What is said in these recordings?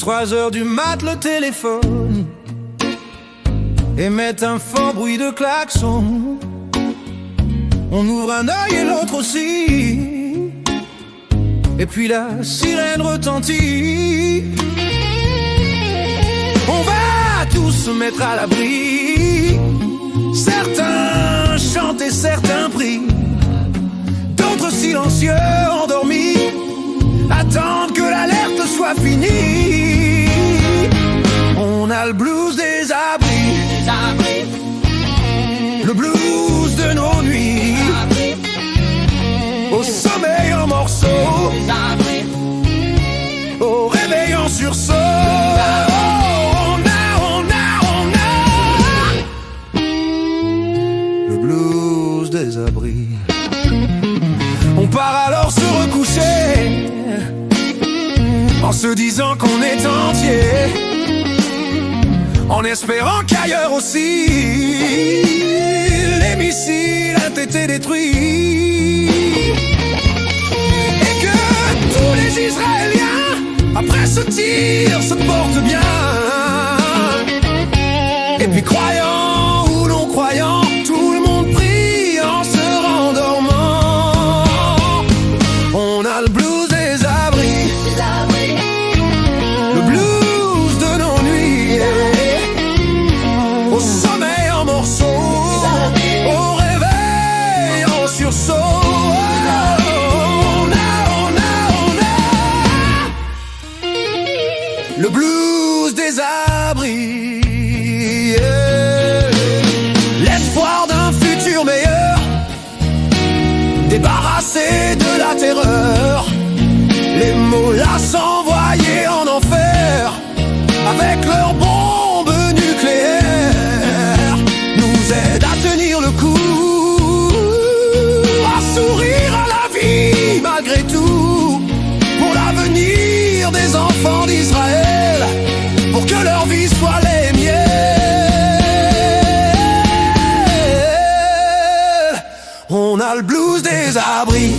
3 heures du mat, le téléphone émet un fort bruit de klaxon. On ouvre un œil et l'autre aussi, et puis la sirène retentit. On va tous se mettre à l'abri. Certains chantent et certains prient, d'autres silencieux, endormis, attendent que l'alerte soit finie. On a le blues des abris, le blues de nos nuits, au sommeil en morceaux, au réveil en sursaut. On a le blues des abris. On part alors se recoucher en se disant qu'on est entier, en espérant qu'ailleurs aussi les missiles ont été détruits, et que tous les Israéliens après ce tir se portent bien. Et puis croyant ou non croyant, tout le monde prie en se rendormant. On a le blues des abris, le blues de nos nuits, au sommeil en morceaux, au réveil en sursaut. Le blues des abris, l'espoir d'un futur meilleur, débarrassé de la terreur. Les mollahs s'envoyaient en enfer avec leurs bombes nucléaires nous aident à tenir le coup, à sourire à la vie malgré tout, pour l'avenir des enfants d'Israël, pour que leur vie soit les miennes. On a le blues des abris,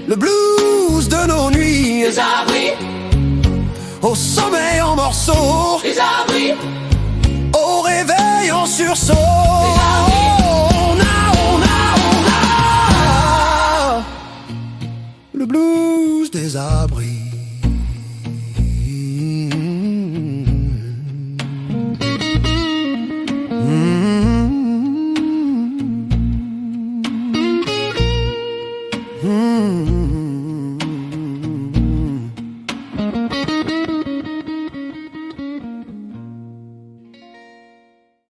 le blues de nos nuits, au sommeil en morceaux, au réveil en sursaut. On a le blues des abris. Mm-hmm.